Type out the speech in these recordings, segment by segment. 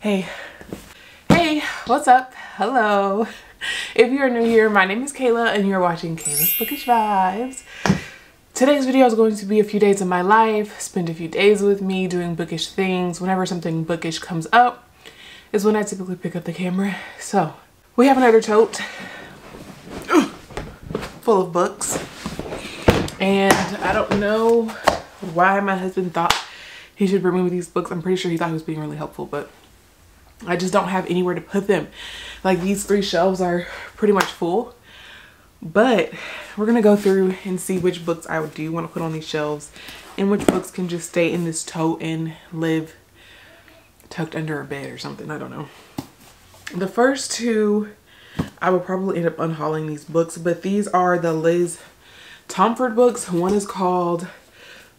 Hey, what's up? Hello. If you're new here, my name is Kayla and you're watching Kayla's Bookish Vibes. Today's video is going to be a few days of my life. Spend a few days with me doing bookish things. Whenever something bookish comes up is when I typically pick up the camera. So we have another tote full of books. And I don't know why my husband thought he should bring me these books. I'm pretty sure he thought he was being really helpful, but I just don't have anywhere to put them. Like, these 3 shelves are pretty much full, but we're gonna go through and see which books I do want to put on these shelves and which books can just stay in this tote and live tucked under a bed or something. I don't know. The first 2, I will probably end up unhauling these books, but these are the Liz Tomford books. One is called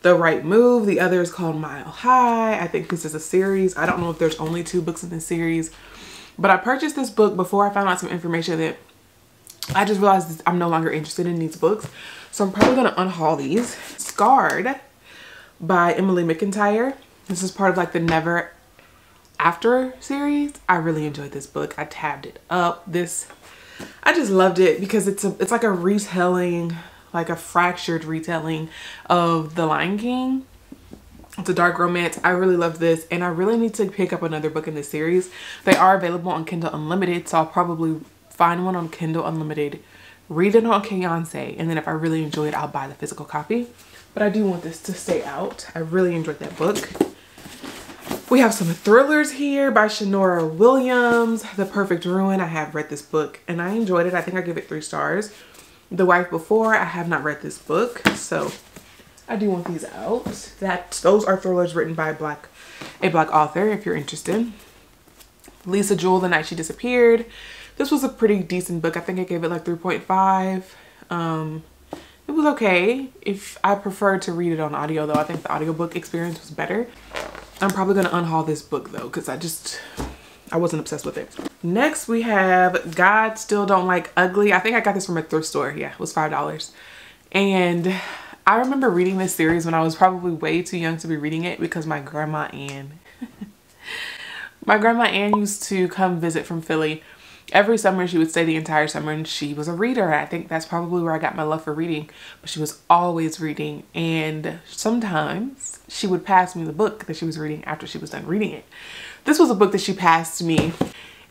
The Right Move. The other is called Mile High. I think this is a series. I don't know if there's only 2 books in this series, but I purchased this book before I found out some information that I just realized I'm no longer interested in these books. So I'm probably going to unhaul these. Scarred by Emily McIntyre. This is part of like the Never After series. I really enjoyed this book. I tabbed it up. I just loved it because it's like a retelling, like a fractured retelling of The Lion King. It's a dark romance. I really love this, and I really need to pick up another book in this series. They are available on Kindle Unlimited, so I'll probably find one on Kindle Unlimited, read it on Kayonce, and then if I really enjoy it, I'll buy the physical copy. But I do want this to stay out. I really enjoyed that book. We have some thrillers here by Shonora Williams. The Perfect Ruin. I have read this book and I enjoyed it. I think I give it 3 stars. The Wife Before. I have not read this book, so I do want these out. Those are thrillers written by a black author, if you're interested. Lisa Jewell, The Night She Disappeared. This was a pretty decent book. I think I gave it like 3.5. It was okay. If I preferred to read it on audio though, I think the audiobook experience was better. I'm probably gonna unhaul this book though, because I wasn't obsessed with it. Next we have God Still Don't Like Ugly. I think I got this from a thrift store. Yeah, it was $5. And I remember reading this series when I was probably way too young to be reading it because my grandma Ann used to come visit from Philly. Every summer she would stay the entire summer, and she was a reader. I think that's probably where I got my love for reading, but she was always reading, and sometimes she would pass me the book that she was reading after she was done reading it. This was a book that she passed me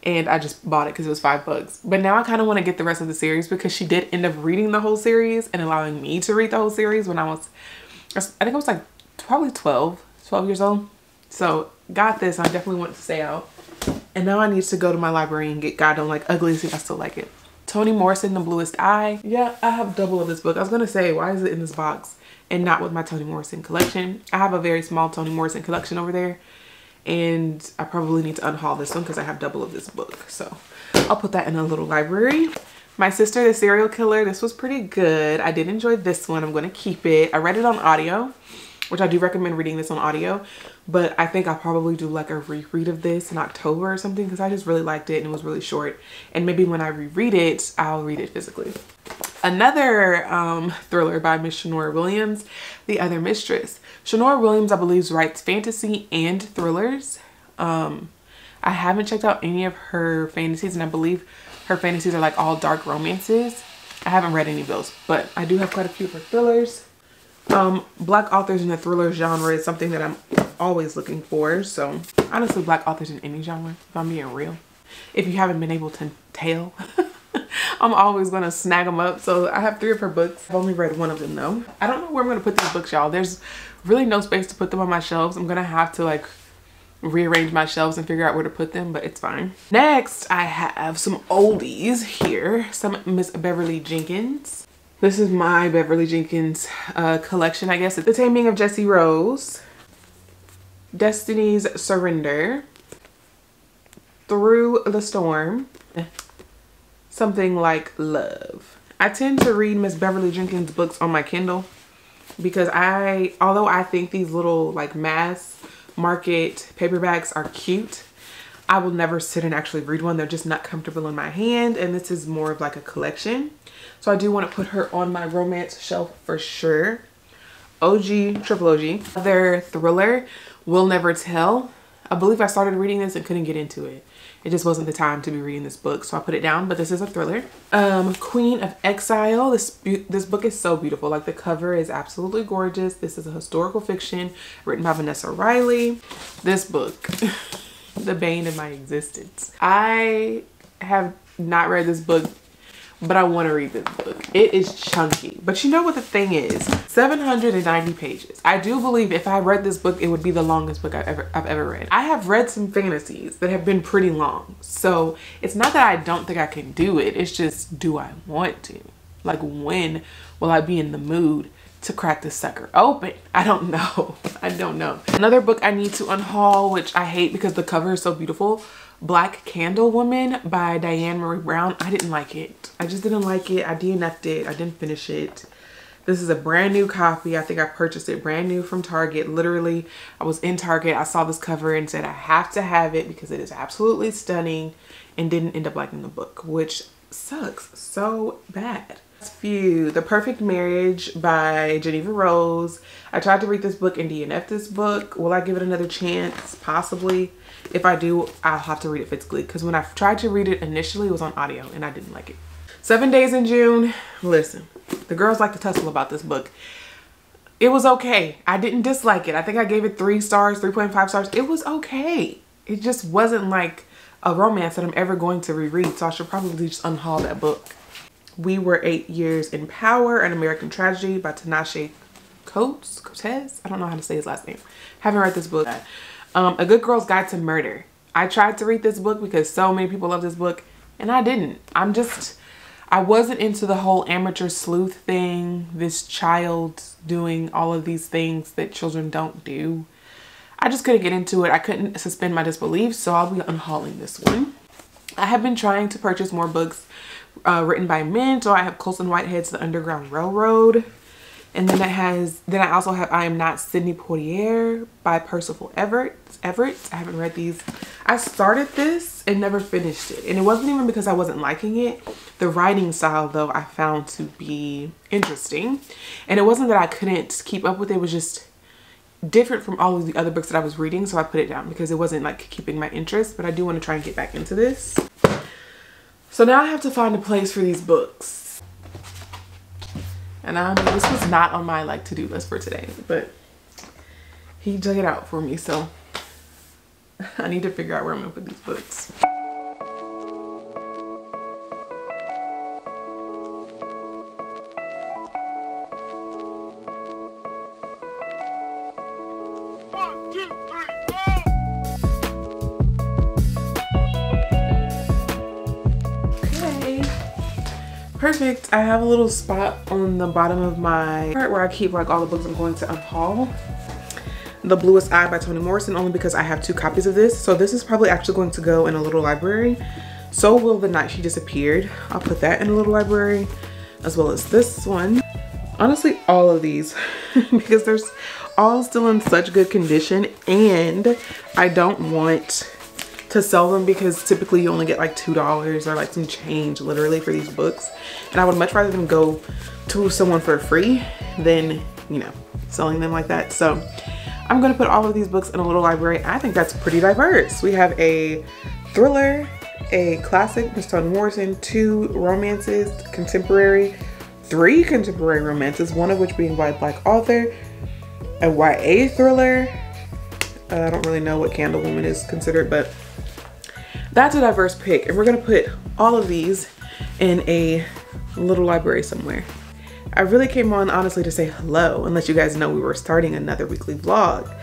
and I just bought it because it was $5. But now I kind of want to get the rest of the series because she did end up reading the whole series and allowing me to read the whole series when I think I was like probably 12 years old. So got this. I definitely want it to stay out. And now I need to go to my library and get God Don't Like Ugly, see if I still like it. Toni Morrison, The Bluest Eye. Yeah, I have double of this book. I was gonna say, why is it in this box and not with my Toni Morrison collection? I have a very small Toni Morrison collection over there, and I probably need to unhaul this one because I have double of this book. So I'll put that in a little library. My Sister, the Serial Killer. This was pretty good. I did enjoy this one. I'm gonna keep it. I read it on audio, which I do recommend reading this on audio, but I think I'll probably do like a reread of this in October or something because I just really liked it and it was really short. And maybe when I reread it, I'll read it physically. Another thriller by Miss Shonora Williams, The Other Mistress. Shonora Williams, I believe, writes fantasy and thrillers. I haven't checked out any of her fantasies, and I believe her fantasies are like all dark romances. I haven't read any of those, but I do have quite a few of her thrillers. Black authors in the thriller genre is something that I'm always looking for. So honestly, black authors in any genre, if I'm being real. If you haven't been able to tell, I'm always gonna snag them up. So I have 3 of her books. I've only read 1 of them though. I don't know where I'm gonna put these books, y'all. There's really no space to put them on my shelves. I'm gonna have to like rearrange my shelves and figure out where to put them, but it's fine. Next, I have some oldies here. Some Miss Beverly Jenkins. This is my Beverly Jenkins collection, I guess. The Taming of Jessie Rose, Destiny's Surrender, Through the Storm, Something Like Love. I tend to read Miss Beverly Jenkins books on my Kindle because although I think these little like mass market paperbacks are cute, I will never sit and actually read one. They're just not comfortable in my hand, and this is more of like a collection. So I do want to put her on my romance shelf for sure. OG, triple OG. Their thriller, Will Never Tell. I believe I started reading this and couldn't get into it. It just wasn't the time to be reading this book, so I put it down, but this is a thriller. Queen of Exile. This book is so beautiful. Like, the cover is absolutely gorgeous. This is a historical fiction written by Vanessa Riley. This book, the bane of my existence. I have not read this book, but I want to read this book. It is chunky, but you know what the thing is? 790 pages. I do believe if I read this book, it would be the longest book I've ever read. I have read some fantasies that have been pretty long, so it's not that I don't think I can do it. It's just, do I want to? Like, when will I be in the mood to crack this sucker open? I don't know. I don't know. Another book I need to unhaul, which I hate because the cover is so beautiful, Black Candle Woman by Diane Marie Brown. I didn't like it. I just didn't like it. I DNF'd it. I didn't finish it. This is a brand new copy. I think I purchased it brand new from Target. Literally, I was in Target. I saw this cover and said I have to have it because it is absolutely stunning, and didn't end up liking the book, which sucks so bad. Few. The Perfect Marriage by Geneva Rose. I tried to read this book and DNF this book. Will I give it another chance? Possibly. If I do, I'll have to read it physically, because when I tried to read it initially, it was on audio and I didn't like it. 7 Days in June. Listen, the girls like to tussle about this book. It was okay. I didn't dislike it. I think I gave it 3 stars, 3.5 stars. It was okay. It just wasn't like a romance that I'm ever going to reread, so I should probably just unhaul that book. We Were 8 Years in Power, An American Tragedy by Tinashe Coates. I don't know how to say his last name. Haven't read this book. A Good Girl's Guide to Murder. I tried to read this book because so many people love this book, and I didn't. I wasn't into the whole amateur sleuth thing, this child doing all of these things that children don't do. I just couldn't get into it. I couldn't suspend my disbelief, so I'll be unhauling this one. I have been trying to purchase more books written by men, so I have Colson Whitehead's The Underground Railroad. And then I also have I Am Not Sidney Poitier by Percival Everett. I haven't read these. I started this and never finished it. And it wasn't even because I wasn't liking it. The writing style, though, I found to be interesting. And it wasn't that I couldn't keep up with it. It was just different from all of the other books that I was reading. So I put it down because it wasn't like keeping my interest. But I do want to try and get back into this. So now I have to find a place for these books. And this was not on my like to-do list for today, but he dug it out for me, so I need to figure out where I'm gonna put these books. Perfect. I have a little spot on the bottom of my part where I keep like all the books I'm going to unhaul. The Bluest Eye by Toni Morrison, only because I have 2 copies of this. So this is probably actually going to go in a little library. So will The Night She Disappeared. I'll put that in a little library, as well as this one. Honestly, all of these, because they're all still in such good condition, and I don't want to sell them because typically you only get like $2 or like some change literally for these books, and I would much rather them go to someone for free than, you know, selling them like that. So I'm gonna put all of these books in a little library. I think that's pretty diverse. We have a thriller, a classic, Miss Toni Morrison, 2 romances, contemporary, 3 contemporary romances, one of which being by a Black author, a YA thriller. I don't really know what Candle Woman is considered, but that's a diverse pick, and we're gonna put all of these in a little library somewhere. I really came on honestly to say hello and let you guys know we were starting another weekly vlog,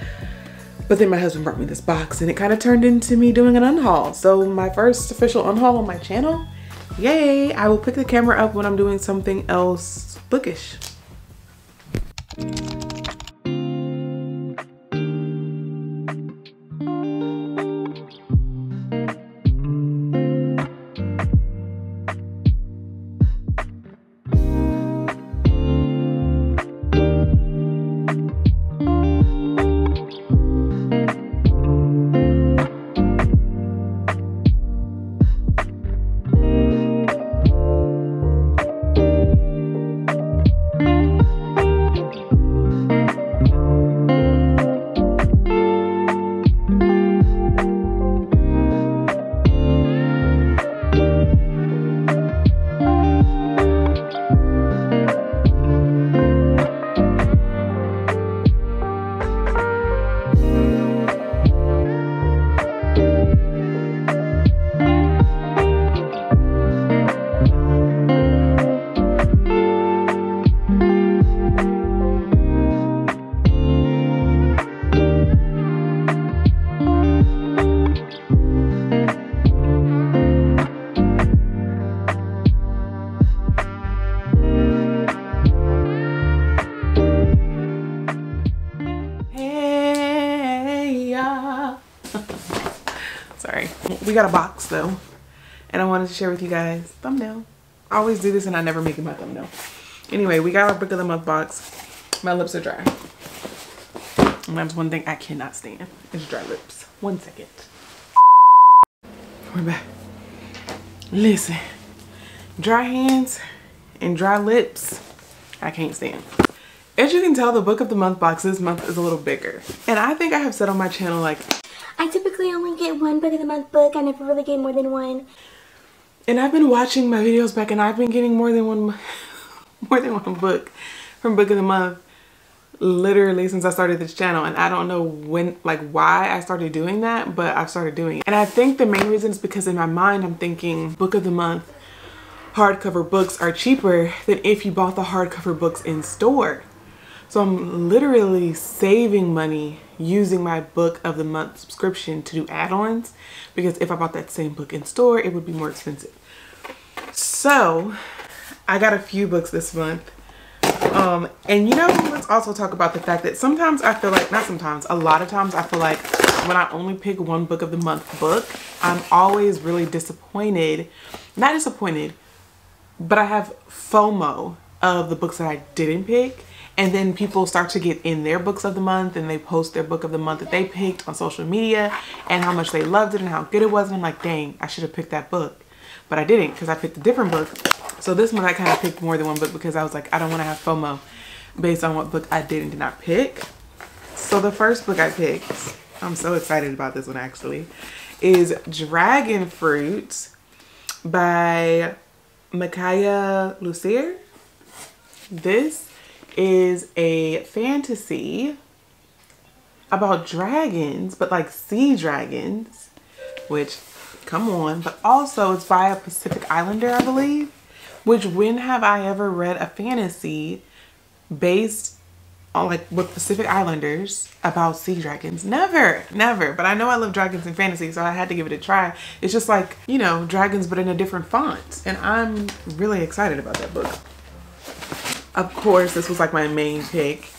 but then my husband brought me this box and it kind of turned into me doing an unhaul. So my first official unhaul on my channel, yay! I will pick the camera up when I'm doing something else bookish. sorry. We got a box though, and I wanted to share with you guys. Thumbnail. I always do this and I never make it my thumbnail. Anyway, we got our book of the month box. My lips are dry. And that's one thing I cannot stand, is dry lips. 1 second. We're back. Listen, dry hands and dry lips, I can't stand. As you can tell, the book of the month box this month is a little bigger. And I think I have said on my channel, like, I typically only get one book of the month book. I never really get more than one. And I've been watching my videos back and I've been getting more than one book from book of the month literally since I started this channel. And I don't know when, like, why I started doing that, but I've started doing it. And I think the main reason is because in my mind I'm thinking book of the month hardcover books are cheaper than if you bought the hardcover books in store. So I'm literally saving money using my book of the month subscription to do add-ons, because if I bought that same book in store, it would be more expensive. So I got a few books this month. And you know, let's also talk about the fact that sometimes I feel like, not sometimes, a lot of times I feel like when I only pick one book of the month book, I'm always really disappointed. Not disappointed, but I have FOMO of the books that I didn't pick. And then people start to get in their books of the month and they post their book of the month that they picked on social media and how much they loved it and how good it was. And I'm like, dang, I should have picked that book. But I didn't, because I picked a different book. So this month I kind of picked more than one book because I was like, I don't want to have FOMO based on what book I did and did not pick. So the first book I picked, I'm so excited about this one actually, is Dragon Fruit by Micaiah Lucier. This is a fantasy about dragons, but like sea dragons, which, come on, but also it's by a Pacific Islander, I believe, which when have I ever read a fantasy based on, like, with Pacific Islanders about sea dragons? Never, never. But I know I love dragons in fantasy, so I had to give it a try. It's just like, you know, dragons, but in a different font. And I'm really excited about that book. Of course, this was like my main pick.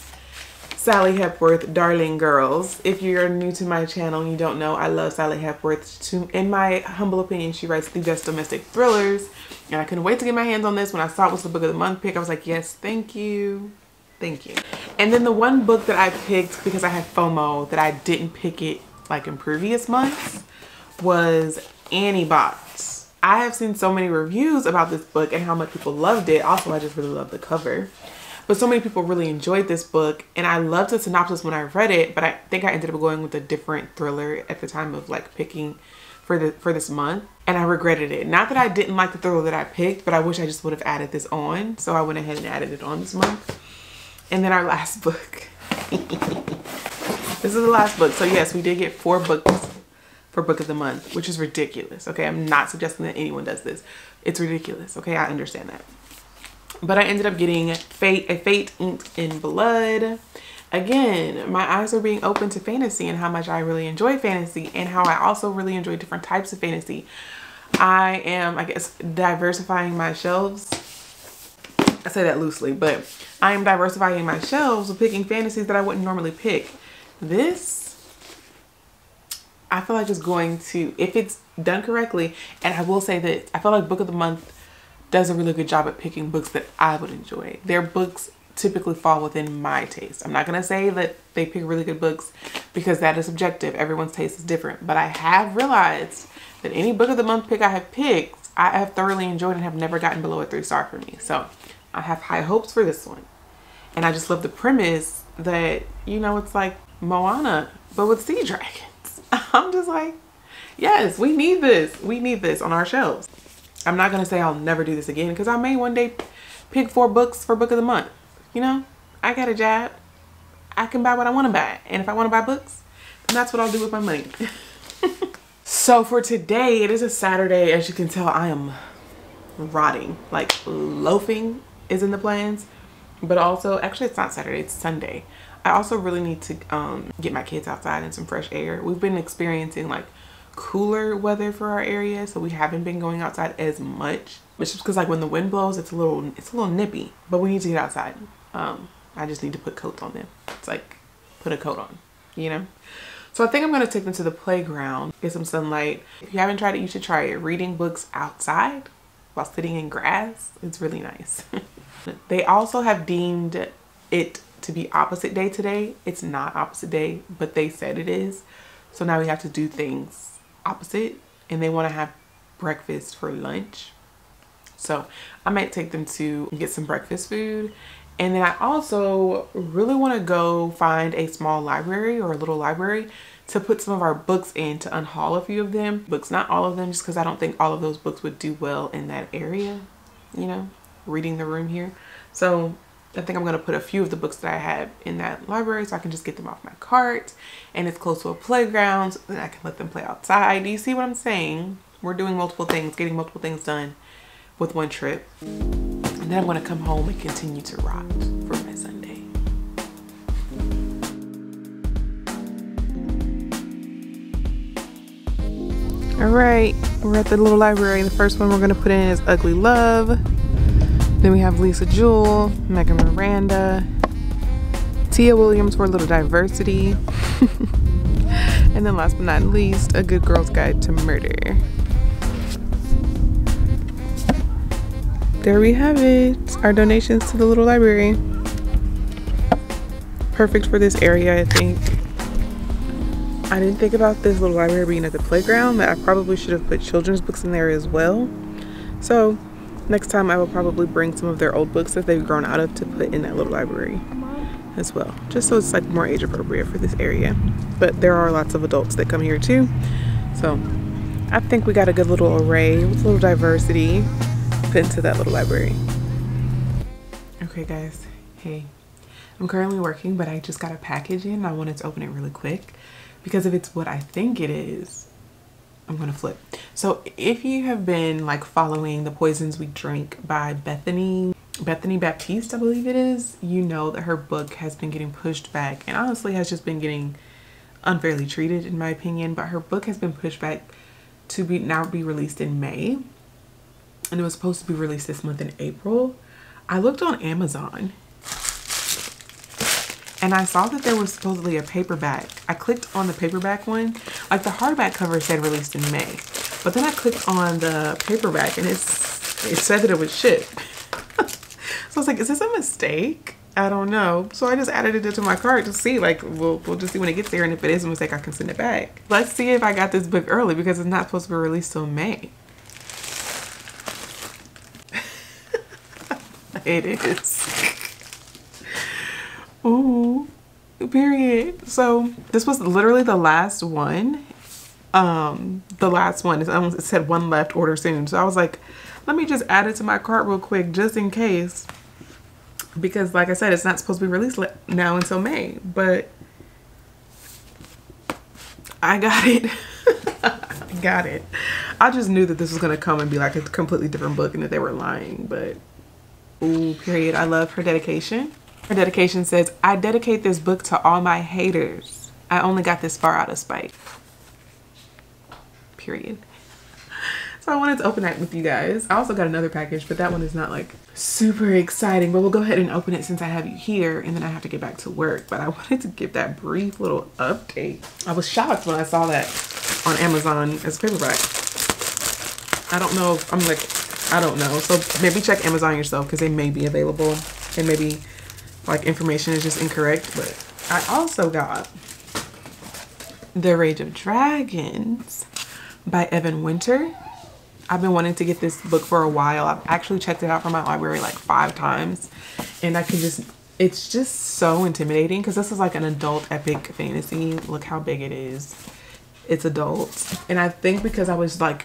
Sally Hepworth, Darling Girls. If you're new to my channel and you don't know, I love Sally Hepworth. In my humble opinion, she writes the best domestic thrillers. And I couldn't wait to get my hands on this. When I saw it was the book of the month pick, I was like, yes, thank you. Thank you. And then the one book that I picked because I had FOMO that I didn't pick it like in previous months was Annie Bot. I have seen so many reviews about this book and how much people loved it. Also, I just really love the cover. But so many people really enjoyed this book, and I loved the synopsis when I read it, but I think I ended up going with a different thriller at the time of like picking for this month, and I regretted it. Not that I didn't like the thriller that I picked, but I wish I just would have added this on. So I went ahead and added it on this month. And then our last book. This is the last book. So yes, we did get 4 books for book of the month, which is ridiculous. Okay, I'm not suggesting that anyone does this. It's ridiculous. Okay, I understand that. But I ended up getting A Fate Inked in Blood. Again, my eyes are being open to fantasy and how much I really enjoy fantasy and how I also really enjoy different types of fantasy. I am, I guess, diversifying my shelves. I say that loosely, but I am diversifying my shelves with picking fantasies that I wouldn't normally pick. This, I feel like, is going to, if it's done correctly, and I will say that I feel like Book of the Month does a really good job at picking books that I would enjoy. Their books typically fall within my taste. I'm not going to say that they pick really good books because that is subjective. Everyone's taste is different. But I have realized that any Book of the Month pick I have picked, I have thoroughly enjoyed and have never gotten below a 3-star for me. So I have high hopes for this one. And I just love the premise that, you know, it's like Moana, but with sea dragons. I'm just like, yes, we need this. We need this on our shelves. I'm not going to say I'll never do this again because I may one day pick 4 books for Book of the Month. You know, I got a job. I can buy what I want to buy. And if I want to buy books, then that's what I'll do with my money. So for today, it is a Saturday. As you can tell, I am rotting. Like, loafing is in the plans. But also, actually it's not Saturday, it's Sunday. I also really need to get my kids outside in some fresh air. We've been experiencing like cooler weather for our area, so we haven't been going outside as much. It's just because like when the wind blows, it's a little nippy, but we need to get outside. I just need to put coats on them. It's like, put a coat on, you know? So I think I'm going to take them to the playground, get some sunlight. If you haven't tried it, you should try it. Reading books outside while sitting in grass, it's really nice. They also have deemed it to be opposite day today. It's not opposite day, but they said it is. So now we have to do things opposite, and they want to have breakfast for lunch. So I might take them to get some breakfast food. And then I also really want to go find a small library or a little library to put some of our books in, to unhaul a few of them. Books, not all of them, just because I don't think all of those books would do well in that area, you know, reading the room here. So I think I'm going to put a few of the books that I have in that library so I can just get them off my cart. And it's close to a playground, so then I can let them play outside. Do you see what I'm saying? We're doing multiple things, getting multiple things done with one trip. And then I'm going to come home and continue to rot for my Sunday. All right, we're at the little library. The first one we're going to put in is Ugly Love. Then we have Lisa Jewell, Megan Miranda, Tia Williams for a little diversity. And then last but not least, A Good Girl's Guide to Murder. There we have it, our donations to the little library. Perfect for this area, I think. I didn't think about this little library being at the playground, that I probably should have put children's books in there as well. So next time I will probably bring some of their old books that they've grown out of to put in that little library as well, just so it's like more age appropriate for this area. But there are lots of adults that come here too, so I think we got a good little array with a little diversity put into that little library. Okay guys, hey, I'm currently working, but I just got a package in. I wanted to open it really quick because if it's what I think it is, I'm gonna flip. So if you have been like following The Poisons We Drink by Bethany Baptiste, I believe it is, you know that her book has been getting pushed back and honestly has just been getting unfairly treated in my opinion. But her book has been pushed back to now be released in May, and it was supposed to be released this month in April. I looked on Amazon and I saw that there was supposedly a paperback. I clicked on the paperback one, like the hardback cover said released in May, but then I clicked on the paperback and it said that it was shipped. So I was like, is this a mistake? I don't know. So I just added it to my cart to see, like, we'll just see when it gets there, and if it is a mistake, I can send it back. Let's see if I got this book early because it's not supposed to be released till May. It is. Ooh, period. So this was literally the last one. The last one. It said one left, order soon. So I was like, let me just add it to my cart real quick just in case. Because like I said, it's not supposed to be released now until May. But I got it. I got it. I just knew that this was going to come and be like a completely different book and that they were lying. But ooh, period. I love her dedication. Her dedication says, I dedicate this book to all my haters. I only got this far out of spite. Period. So I wanted to open that with you guys. I also got another package, but that one is not like super exciting, but we'll go ahead and open it since I have you here and then I have to get back to work. But I wanted to give that brief little update. I was shocked when I saw that on Amazon as paperback. I don't know if I'm like, I don't know. So maybe check Amazon yourself because they may be available and maybe like information is just incorrect. But I also got The Rage of Dragons by Evan Winter. I've been wanting to get this book for a while. I've actually checked it out from my library like 5 times and I can just, it's just so intimidating because this is like an adult epic fantasy. Look how big it is. It's adult. And I think because I was like,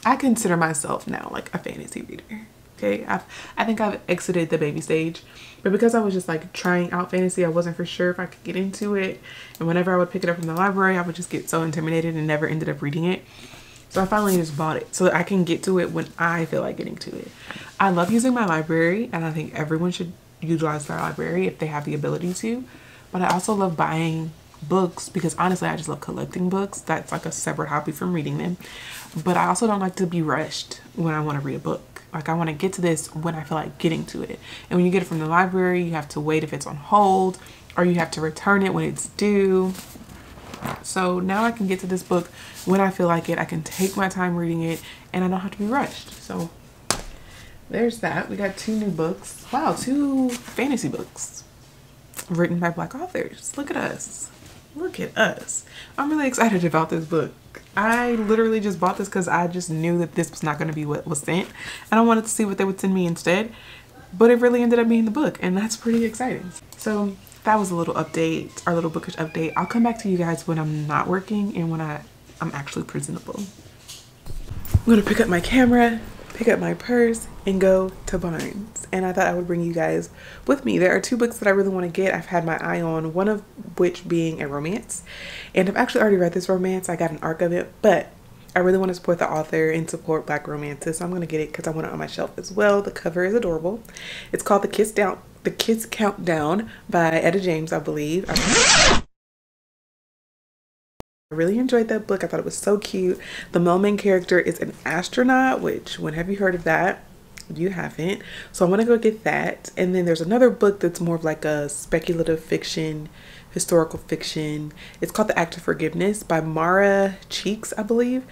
I consider myself now like a fantasy reader. Okay, I think I've exited the baby stage, but because I was just like trying out fantasy, I wasn't for sure if I could get into it. And whenever I would pick it up from the library, I would just get so intimidated and never ended up reading it. So I finally just bought it so that I can get to it when I feel like getting to it. I love using my library and I think everyone should utilize their library if they have the ability to. But I also love buying books because honestly, I just love collecting books. That's like a separate hobby from reading them. But I also don't like to be rushed when I want to read a book. Like I want to get to this when I feel like getting to it. And when you get it from the library, you have to wait if it's on hold or you have to return it when it's due. So now I can get to this book when I feel like it. I can take my time reading it and I don't have to be rushed. So there's that. We got 2 new books. Wow, 2 fantasy books written by Black authors. Look at us. Look at us. I'm really excited about this book. I literally just bought this because I just knew that this was not going to be what was sent. And I wanted to see what they would send me instead. But it really ended up being the book, and that's pretty exciting. So that was a little update, our little bookish update. I'll come back to you guys when I'm not working and when I'm actually presentable. I'm gonna pick up my camera, pick up my purse, and go to Barnes. And I thought I would bring you guys with me. There are 2 books that I really want to get. I've had my eye on, one of which being a romance. And I've actually already read this romance. I got an arc of it, but I really want to support the author and support Black romances. So I'm going to get it because I want it on my shelf as well. The cover is adorable. It's called The Kiss Countdown by Etta James, I believe. I really enjoyed that book. I thought it was so cute. The male main character is an astronaut, which, when have you heard of that? You haven't. So I'm gonna go get that. And then there's another book that's more of like a speculative fiction, historical fiction. It's called The Act of Forgiveness by Mara Cheeks, I believe.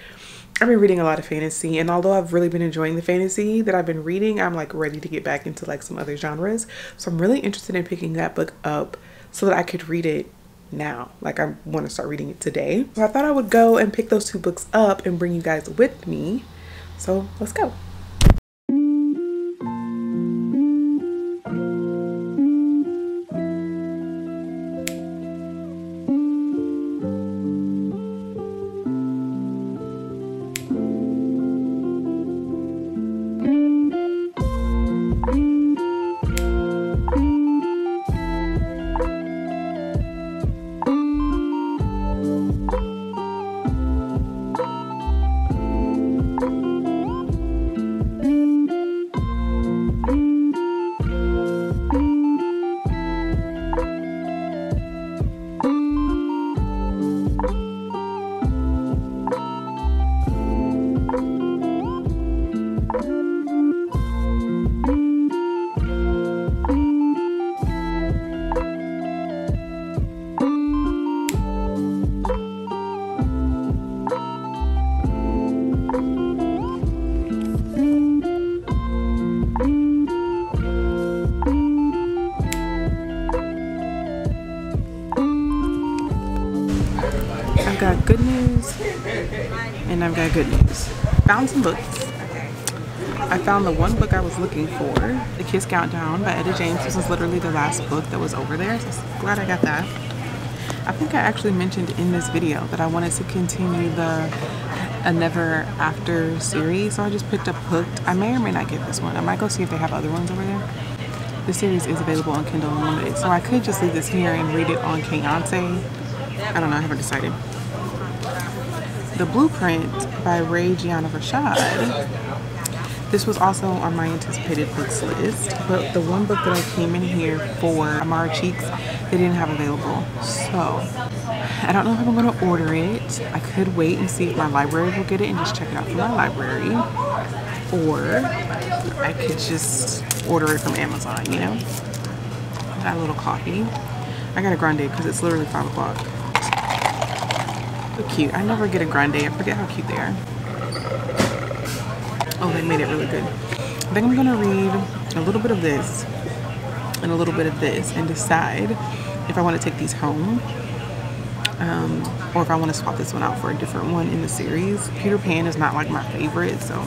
I've been reading a lot of fantasy, and although I've really been enjoying the fantasy that I've been reading, I'm like ready to get back into like some other genres. So I'm really interested in picking that book up so that I could read it now. Like, I want to start reading it today. So I thought I would go and pick those 2 books up and bring you guys with me. So let's go. I've got good news and I've got good news. Found some books. I found the one book I was looking for, The Kiss Countdown by Etta James. This was literally the last book that was over there, so I'm glad I got that. I think I actually mentioned in this video that I wanted to continue the A Never After series, so I just picked up Hooked. I may or may not get this one. I might go see if they have other ones over there. The series is available on Kindle Unlimited, so I could just leave this here and read it on Kayante. I don't know, I haven't decided. The Blueprint by Ray Gianna Rashad. This was also on my anticipated books list, but the one book that I came in here for, Amara Cheeks, they didn't have available. So I don't know if I'm going to order it. I could wait and see if my library will get it and just check it out from my library. Or I could just order it from Amazon, you know? I got a little coffee. I got a grande because it's literally 5 o'clock. So cute. I never get a grande. I forget how cute they are. Oh, they made it really good. I think I'm gonna read a little bit of this and a little bit of this and decide if I want to take these home or if I want to swap this one out for a different one in the series. Peter Pan is not like my favorite, so.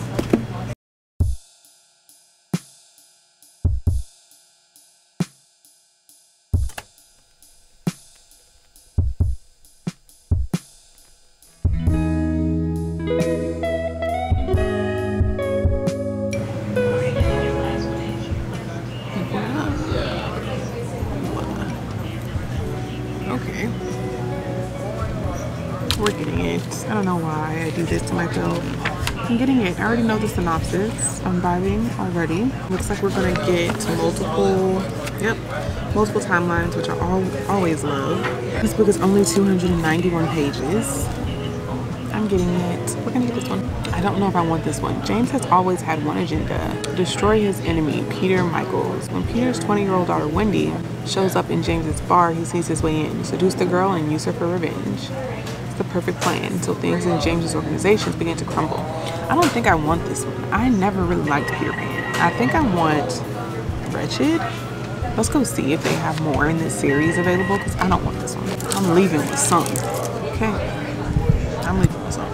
Okay, we're getting it. I don't know why I do this to myself. I'm getting it. I already know the synopsis. I'm vibing already. Looks like we're gonna get multiple timelines, which I always love. This book is only 291 pages. I'm getting it. We're gonna get this one. I don't know if I want this one. James has always had one agenda: destroy his enemy, Peter Michaels. When Peter's 20-year-old daughter Wendy shows up in James's bar, he sees his way in, seduce the girl, and use her for revenge. It's the perfect plan until things in James's organizations begin to crumble. I don't think I want this one. I never really liked Peter Pan. I think I want Wretched. Let's go see if they have more in this series available, because I don't want this one. I'm leaving with some. Okay. I'm leaving with some.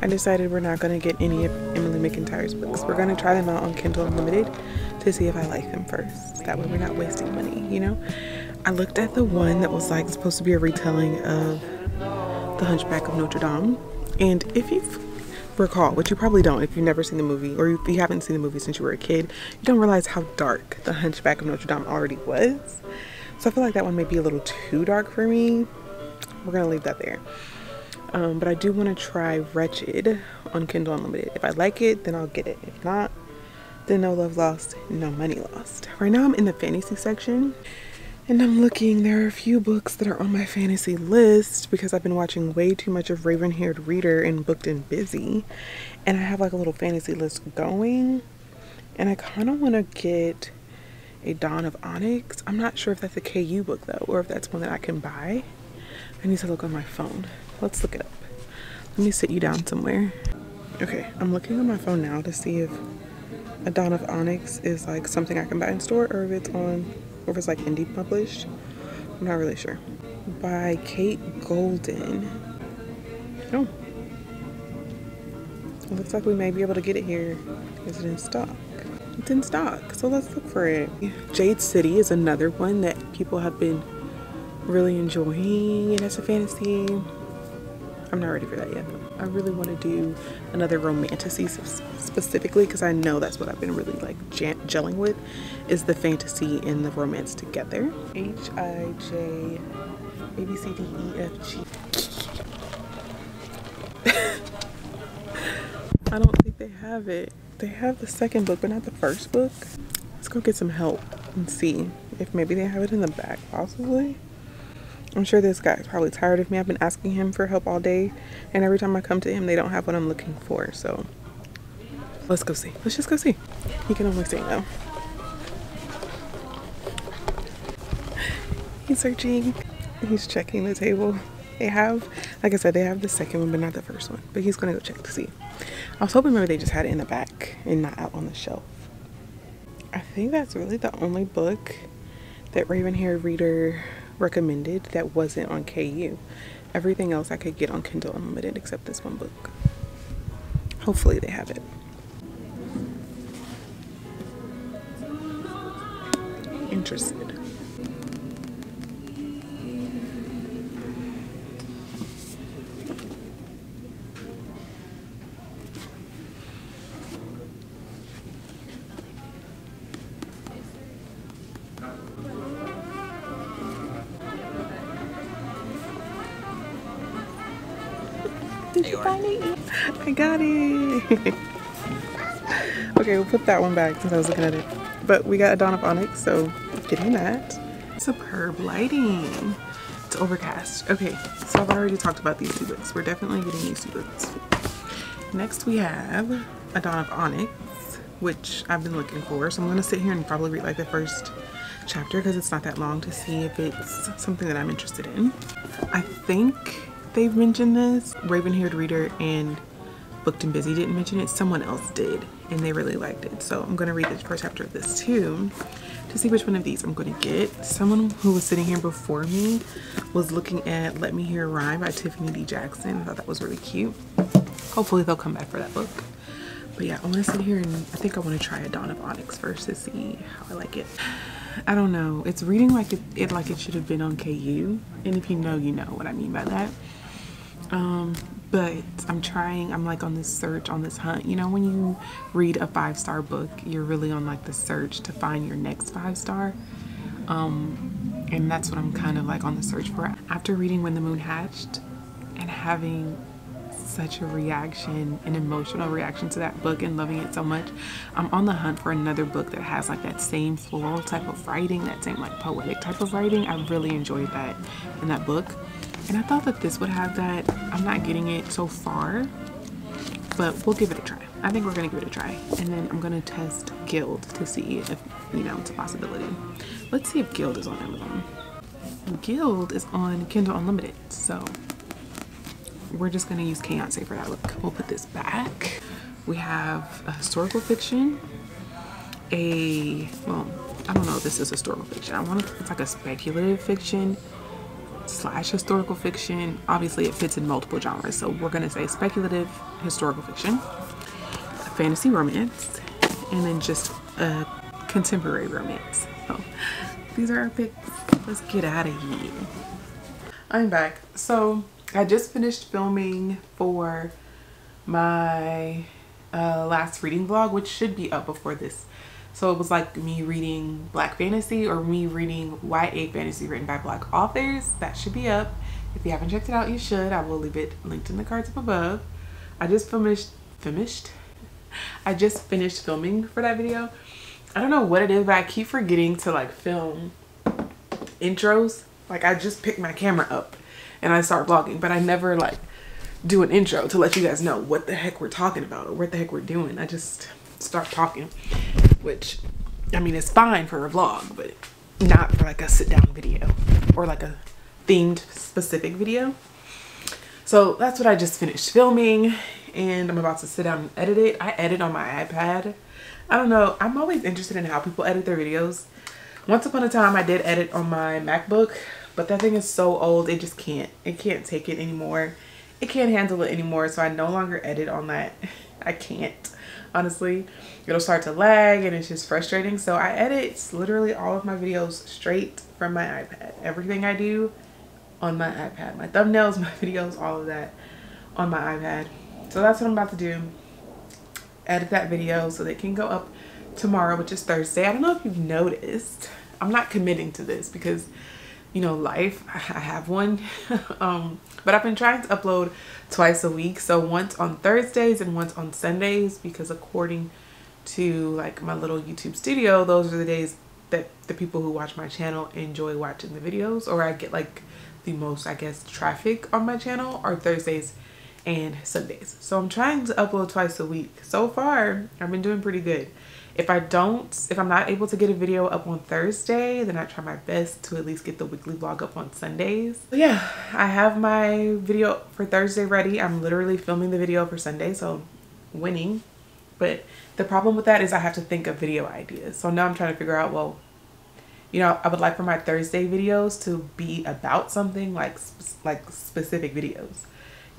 I decided we're not going to get any of Emily McIntyre's books. We're going to try them out on Kindle Unlimited to see if I like them first. That way we're not wasting money, you know? I looked at the one that was like supposed to be a retelling of The Hunchback of Notre Dame. And if you recall, which you probably don't if you've never seen the movie, or if you haven't seen the movie since you were a kid, you don't realize how dark The Hunchback of Notre Dame already was. So I feel like that one may be a little too dark for me. We're going to leave that there. But I do want to try Wretched on Kindle Unlimited. If I like it, then I'll get it. If not, then no love lost, no money lost. Right now I'm in the fantasy section, and I'm looking. There are a few books that are on my fantasy list because I've been watching way too much of Raven-Haired Reader and Booked and Busy, and I have like a little fantasy list going, and I kind of want to get a Dawn of Onyx. I'm not sure if that's a KU book though, or if that's one that I can buy. I need to look on my phone. Let's look it up. Let me sit you down somewhere. Okay, I'm looking on my phone now to see if a Dawn of Onyx is like something I can buy in store, or if it's on, or if it's like indie published. I'm not really sure. By Kate Golden. Oh. It looks like we may be able to get it here. Is it in stock? It's in stock, so let's look for it. Jade City is another one that people have been really enjoying, and it's a fantasy. I'm not ready for that yet, but I really want to do another romantasy specifically, because I know that's what I've been really like gelling with, is the fantasy and the romance together. H-I-J A-B-C-D-E-F-G. I don't think they have it. They have the second book, but not the first book. Let's go get some help and see if maybe they have it in the back, possibly. I'm sure this guy's probably tired of me. I've been asking him for help all day, and every time I come to him, they don't have what I'm looking for. So let's go see. Let's just go see. He can only say no. He's searching. He's checking the table. They have, like I said, they have the second one, but not the first one. But he's gonna go check to see. I was hoping maybe they just had it in the back and not out on the shelf. I think that's really the only book that Raven-Haired Reader recommended that wasn't on KU. Everything else I could get on Kindle Unlimited except this one book. Hopefully they have it. Interested. Did you find it? I got it. Okay, we'll put that one back since I was looking at it. But we got a Dawn of Onyx, so getting that. Superb lighting. It's overcast. Okay, so I've already talked about these two books. We're definitely getting these two books. Next we have a Dawn of Onyx, which I've been looking for. So I'm going to sit here and probably read like the first chapter because it's not that long, to see if it's something that I'm interested in. I think they've mentioned this. Raven-Haired Reader and Booked and Busy didn't mention it. Someone else did, and they really liked it. So I'm going to read the first chapter of this too to see which one of these I'm going to get. Someone who was sitting here before me was looking at Let Me Hear a Rhyme by Tiffany D. Jackson. I thought that was really cute. Hopefully they'll come back for that book. But yeah, I want to sit here and I think I want to try a Dawn of Onyx first to see how I like it. I don't know. It's reading like it should have been on KU. And if you know, you know what I mean by that. But I'm like on this search, on this hunt. You know, when you read a 5-star book, you're really on like the search to find your next 5-star. And that's what I'm kind of like on the search for. After reading When the Moon Hatched and having such a reaction, an emotional reaction to that book and loving it so much. I'm on the hunt for another book that has like that same floral type of writing, that same like poetic type of writing. I really enjoyed that in that book. And I thought that this would have that. I'm not getting it so far, but we'll give it a try. I think we're gonna give it a try. And then I'm gonna test Guild to see if, you know, it's a possibility. Let's see if Guild is on Amazon. Guild is on Kindle Unlimited, so we're just gonna use Beyonce for that look. We'll put this back. We have a historical fiction, well, I don't know if this is historical fiction. It's like a speculative fiction / historical fiction. Obviously it fits in multiple genres, so we're gonna say speculative historical fiction, fantasy romance, and then just a contemporary romance. So these are our picks. Let's get out of here. I'm back. So I just finished filming for my last reading vlog, which should be up before this. So it was like me reading Black fantasy, or me reading YA fantasy written by Black authors. That should be up. If you haven't checked it out, you should. I will leave it linked in the cards up above. I just finished filming for that video. I don't know what it is, but I keep forgetting to like film intros. Like I just pick my camera up and I start vlogging, but I never like do an intro to let you guys know what the heck we're talking about or what the heck we're doing. I just start talking, which I mean it's fine for a vlog, but not for like a sit down video or like a themed specific video. So that's what I just finished filming, and I'm about to sit down and edit it. I edit on my iPad. I don't know, I'm always interested in how people edit their videos. Once upon a time I did edit on my MacBook, but that thing is so old, it can't take it anymore. It can't handle it anymore, so I no longer edit on that. I can't, honestly. It'll start to lag and it's just frustrating. So I edit literally all of my videos straight from my iPad. Everything I do on my iPad. My thumbnails, my videos, all of that on my iPad. So that's what I'm about to do. Edit that video so they can go up tomorrow, which is Thursday. I don't know if you've noticed, I'm not committing to this because, you know, life, I have one. But I've been trying to upload twice a week, so once on Thursdays and once on Sundays, because according to like my little YouTube studio, those are the days that the people who watch my channel enjoy watching the videos, or I get like the most, I guess, traffic on my channel, are Thursdays and Sundays. So I'm trying to upload twice a week. So far I've been doing pretty good. If I'm not able to get a video up on Thursday, then I try my best to at least get the weekly vlog up on Sundays. But yeah, I have my video for Thursday ready. I'm literally filming the video for Sunday, so winning. But the problem with that is I have to think of video ideas. So now I'm trying to figure out, well, you know, I would like for my Thursday videos to be about something, like specific videos.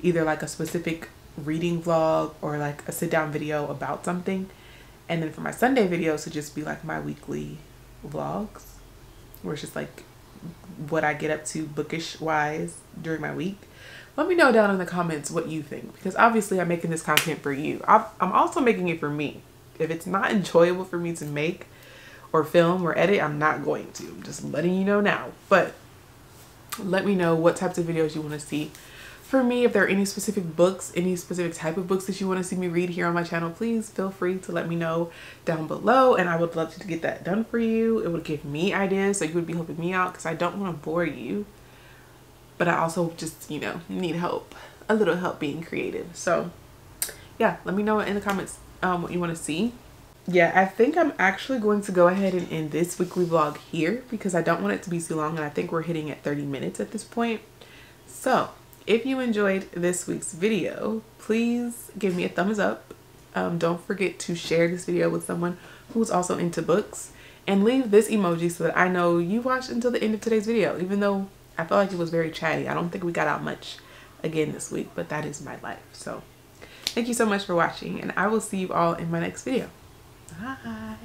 Either like a specific reading vlog or like a sit down video about something. And then for my Sunday videos to just be like my weekly vlogs, where it's just like what I get up to bookish wise during my week. Let me know down in the comments what you think, because obviously I'm making this content for you. I'm also making it for me. If it's not enjoyable for me to make or film or edit, I'm not going to. I'm just letting you know now. But let me know what types of videos you want to see for me. If there are any specific books, any specific type of books that you want to see me read here on my channel, please feel free to let me know down below, and I would love to get that done for you. It would give me ideas, so you would be helping me out, because I don't want to bore you, but I also just, you know, need help, a little help being creative. So yeah, let me know in the comments what you want to see. Yeah, I think I'm actually going to go ahead and end this weekly vlog here, because I don't want it to be too long, and I think we're hitting at 30 minutes at this point. So if you enjoyed this week's video, please give me a thumbs up. Don't forget to share this video with someone who's also into books, and leave this emoji so that I know you watched until the end of today's video. Even though I felt like it was very chatty, I don't think we got out much again this week, but that is my life. So thank you so much for watching, and I will see you all in my next video. Bye.